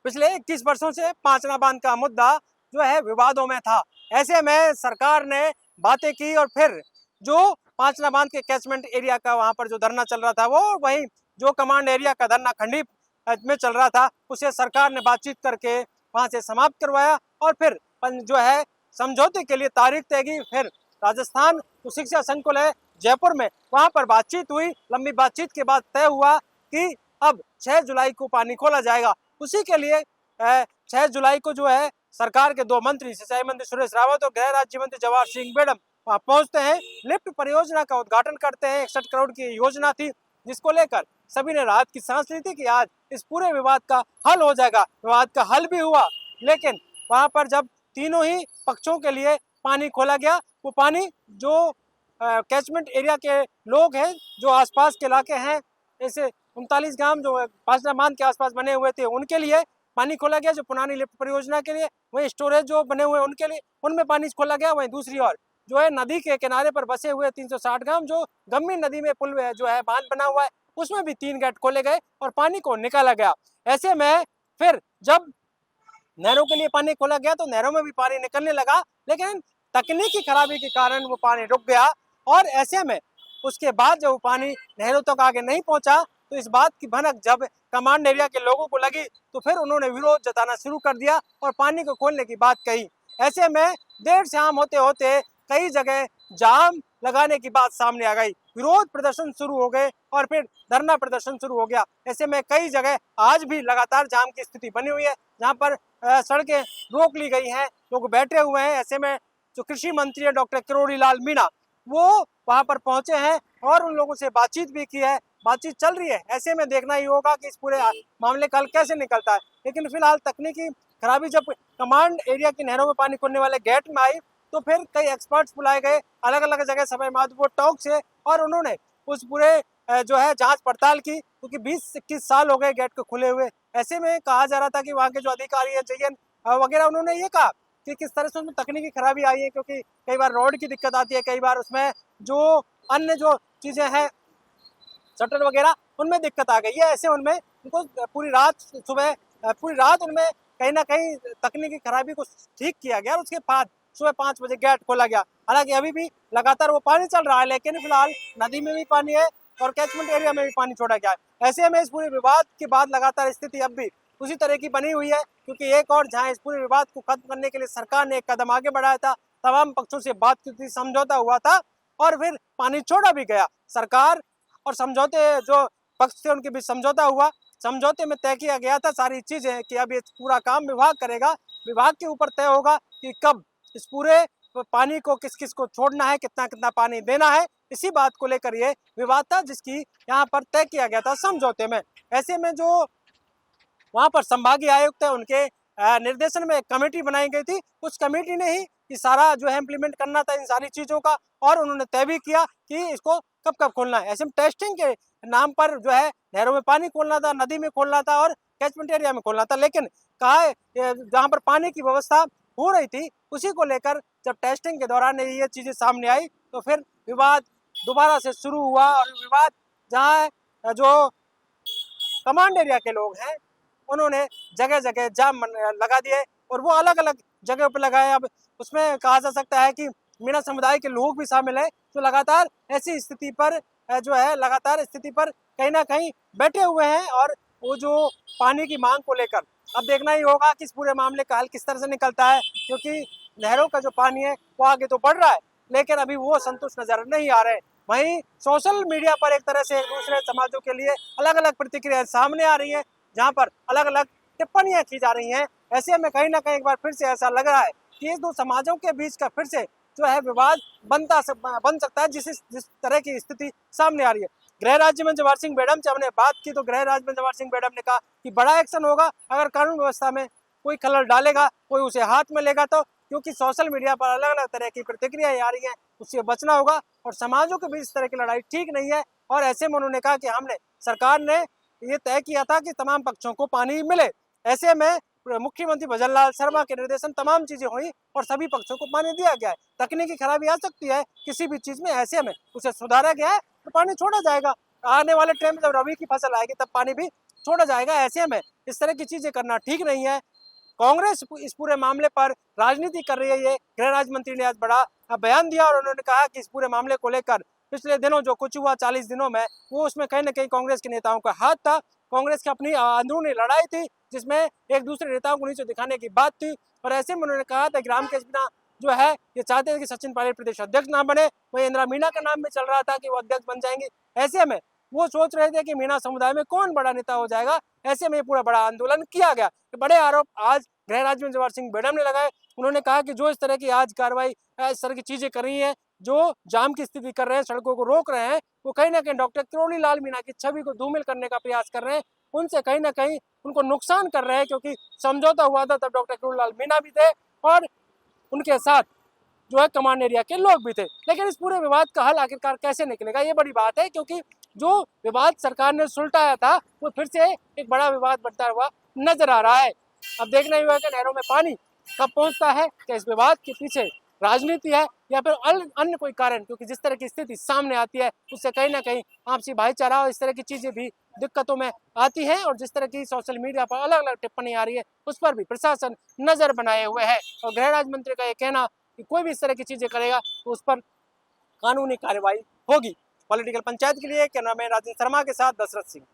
पिछले 21 वर्षों से पांचना बांध का मुद्दा जो है विवादों में था। ऐसे में सरकार ने बातें की और फिर जो पांचना बांध के कैचमेंट एरिया का वहां पर जो धरना चल रहा था, वो वही जो कमांड एरिया का धरना खंडी में चल रहा था, उसे सरकार ने बातचीत करके वहां से समाप्त करवाया और फिर जो है समझौते के लिए तारीख तय की। फिर राजस्थान शिक्षा संकुल है जयपुर में, वहां पर बातचीत हुई। लंबी बातचीत के बाद तय हुआ कि अब 6 जुलाई को पानी खोला जाएगा। उसी के लिए 6 जुलाई को जो है सरकार के दो मंत्री, सिंचाई मंत्री सुरेश रावत और गृह राज्य मंत्री जवाहर सिंह बेड़म वहां पहुंचते हैं, लिफ्ट परियोजना का उद्घाटन करते हैं। 61 करोड़ की योजना थी, जिसको लेकर सभी ने राहत की सांस ली थी कि आज इस पूरे विवाद का हल हो जाएगा। विवाद का हल भी हुआ, लेकिन वहां पर जब तीनों ही पक्षों के लिए पानी खोला गया, वो पानी जो कैचमेंट एरिया के लोग हैं, जो आसपास के इलाके हैं, ऐसे 39 गांव जो पांचना बांध के आसपास बने हुए थे, उनके लिए पानी खोला गया। जो पुरानी लिफ्ट परियोजना के लिए, वही स्टोरेज जो बने हुए उनके लिए, उनमें पानी खोला गया। वहीं दूसरी ओर जो है नदी के किनारे पर बसे हुए 360 गांव, जो गंभीर नदी में पुल जो है बांध बना हुआ है, उसमें भी 3 गेट खोले गए और पानी को निकाला गया। ऐसे में फिर जब नहरों के लिए पानी खोला गया तो नहरों में भी पानी निकलने लगा, लेकिन तकनीकी खराबी के कारण वो पानी रुक गया। और ऐसे में उसके बाद जब वो पानी नहरों तक आगे नहीं पहुंचा, तो इस बात की भनक जब कमांड एरिया के लोगों को लगी, तो फिर उन्होंने विरोध जताना शुरू कर दिया और पानी को खोलने की बात कही। ऐसे में देर शाम होते होते कई जगह जाम लगाने की बात सामने आ गई, विरोध प्रदर्शन शुरू हो गए और फिर धरना प्रदर्शन शुरू हो गया। ऐसे में कई जगह आज भी लगातार जाम की स्थिति बनी हुई है, जहाँ पर सड़कें रोक ली गई हैं, लोग बैठे हुए हैं। ऐसे में जो कृषि मंत्री है डॉक्टर किरोड़ी लाल मीणा, वो वहां पर पहुंचे हैं और उन लोगों से बातचीत भी की है, बातचीत चल रही है। ऐसे में देखना ही होगा कि इस पूरे मामले का हल कैसे निकलता है। लेकिन फिलहाल तकनीकी खराबी जब कमांड एरिया की नहरों में पानी खोलने वाले गेट में आई, तो फिर कई एक्सपर्ट्स बुलाए गए अलग अलग जगह सवाई माधोपुर टॉक से, और उन्होंने उस पूरे जो है जांच पड़ताल की, क्योंकि 20-21 साल हो गए गेट को खुले हुए। ऐसे में कहा जा रहा था कि वहाँ के जो अधिकारी है जयन वगैरह, उन्होंने ये कहा कि किस तरह से उसमें तकनीकी खराबी आई है, क्योंकि कई बार रोड की दिक्कत आती है, कई बार उसमें जो अन्य जो चीजें हैं शटर वगैरह, उनमें दिक्कत आ गई है। ऐसे उनमें उनको पूरी रात उनमें कहीं ना कहीं तकनीकी खराबी को ठीक किया गया और उसके बाद सुबह 5 बजे गेट खोला गया। हालांकि अभी भी लगातार वो पानी चल रहा है, लेकिन फिलहाल नदी में भी पानी है और कैचमेंट एरिया में भी पानी छोड़ा गया है। ऐसे में इस पूरे विवाद के बाद लगातार स्थिति अब भी उसी तरह की बनी हुई है, क्योंकि एक और जहां इस पूरे विवाद को खत्म करने के लिए सरकार ने एक कदम आगे बढ़ाया था, तमाम पक्षों से बातचीत थी, समझौता हुआ था और फिर पानी छोड़ा भी गया। सरकार और समझौते जो पक्ष थे उनके बीच समझौता हुआ। समझौते में तय किया गया था सारी चीजें कि अब ये पूरा काम विभाग करेगा, विभाग के ऊपर तय होगा कि कब इस पूरे पानी को किस किस को छोड़ना है, कितना कितना पानी देना है। इसी बात को लेकर ये विवाद था, जिसकी यहाँ पर तय किया गया था समझौते में। ऐसे में जो वहां पर संभागीय आयुक्त है, उनके निर्देशन में एक कमेटी बनाई गई थी। उस कमेटी ने ही ये सारा जो है इम्प्लीमेंट करना था इन सारी चीजों का, और उन्होंने तय भी किया कि इसको कब कब खोलना है। ऐसे में टेस्टिंग के नाम पर जो है नहरों में पानी खोलना था, नदी में खोलना था और कैचमेंट एरिया में खोलना था, लेकिन कहा जहाँ पर पानी की व्यवस्था हो रही थी, उसी को लेकर जब टेस्टिंग के दौरान ये चीजें सामने आई, तो फिर विवाद दोबारा से शुरू हुआ। और विवाद जहाँ जो कमांड एरिया के लोग हैं, उन्होंने जगह जगह जाम लगा दिए और वो अलग अलग जगह पर लगाए। अब उसमें कहा जा सकता है कि मीणा समुदाय के लोग भी शामिल हैं, जो लगातार ऐसी स्थिति पर जो है लगातार स्थिति पर कहीं ना कहीं बैठे हुए हैं। और वो जो पानी की मांग को लेकर अब देखना ही होगा कि इस पूरे मामले का हल किस तरह से निकलता है, क्योंकि नहरों का जो पानी है वो आगे तो बढ़ रहा है, लेकिन अभी वो संतुष्ट नजर नहीं आ रहे। वहीं सोशल मीडिया पर एक तरह से एक दूसरे समाजों के लिए अलग अलग प्रतिक्रिया सामने आ रही है, जहाँ पर अलग अलग टिप्पणियां की जा रही हैं। ऐसे में कहीं ना कहीं एक बार फिर से ऐसा लग रहा है कि इस दो समाजों के बीच का फिर से जो है विवाद बन सकता है, जिस तरह की स्थिति सामने आ रही है। गृह राज्य मंत्री जवाहर सिंह बेड़म से हमने बात की, तो गृह राज्य मंत्री जवाहर सिंह बेड़म ने कहा कि बड़ा एक्शन होगा अगर कानून व्यवस्था में कोई खलल डालेगा, कोई उसे हाथ में लेगा तो, क्योंकि सोशल मीडिया पर अलग अलग तरह की प्रतिक्रियाएं आ रही हैं, उससे बचना होगा और समाजों के बीच इस तरह की लड़ाई ठीक नहीं है। और ऐसे में उन्होंने कहा कि सरकार ने ये तय किया था कि तमाम पक्षों को पानी मिले। ऐसे में मुख्यमंत्री भजनलाल शर्मा के निर्देशन तमाम चीजें हुई और सभी पक्षों को पानी दिया गया है। तकनीकी खराबी आ सकती है किसी भी चीज में, ऐसे में उसे सुधारा गया है तो पानी छोड़ा जाएगा। आने वाले टाइम में जब रबी की फसल आएगी तब पानी भी छोड़ा जाएगा। ऐसे में इस तरह की चीजें करना ठीक नहीं है। कांग्रेस इस पूरे मामले पर राजनीति कर रही है। ये गृह राज्य मंत्री ने आज बड़ा बयान दिया और उन्होंने कहा कि इस पूरे मामले को लेकर पिछले दिनों जो कुछ हुआ 40 दिनों में, वो उसमें कहीं ना कहीं कांग्रेस के नेताओं का हाथ था। कांग्रेस की अपनी अंदरूनी लड़ाई थी जिसमें एक दूसरे नेताओं को नीचे दिखाने की बात थी। और ऐसे में उन्होंने कहा था कि रामकेश मीणा जो है ये चाहते थे कि सचिन पायलट प्रदेश अध्यक्ष ना बने, वही इंदिरा मीणा का नाम भी चल रहा था कि वो अध्यक्ष बन जाएंगे। ऐसे में वो सोच रहे थे कि मीणा समुदाय में कौन बड़ा नेता हो जाएगा। ऐसे में पूरा बड़ा आंदोलन किया गया। बड़े आरोप आज गृह राज्य मंत्री जवाहर सिंह बेडम ने लगाए। उन्होंने कहा कि जो इस तरह की आज कार्रवाई इस तरह की चीजें कर रही हैं, जो जाम की स्थिति कर रहे हैं, सड़कों को रोक रहे हैं, वो कहीं ना कहीं डॉक्टर किरोड़ी लाल मीणा की छवि को धूमिल करने का प्रयास कर रहे हैं, उनसे कहीं ना कहीं उनको नुकसान कर रहे हैं। क्योंकि समझौता हुआ था तब डॉक्टर किरोड़ी लाल मीणा भी थे और उनके साथ जो है कमान एरिया के लोग भी थे। लेकिन इस पूरे विवाद का हल आखिरकार कैसे निकलेगा, ये बड़ी बात है। क्योंकि जो विवाद सरकार ने सुलटाया था वो फिर से एक बड़ा विवाद बढ़ता हुआ नजर आ रहा है। अब देखना ही होगा कि नहरों में पानी कब पहुंचता है, क्या इस विवाद के पीछे राजनीति है या फिर अन्य कोई कारण। क्योंकि जिस तरह की स्थिति सामने आती है उससे कहीं ना कहीं आपसी भाईचारा और इस तरह की चीजें भी दिक्कतों में आती हैं। और जिस तरह की सोशल मीडिया पर अलग अलग टिप्पणी आ रही है उस पर भी प्रशासन नजर बनाए हुए है। और गृह राज्य मंत्री का ये कहना कि कोई भी इस तरह की चीजें करेगा तो उस पर कानूनी कार्रवाई होगी। पॉलिटिकल पंचायत के लिए कैमरामैन राजेंद्र शर्मा के साथ दशरथ सिंह।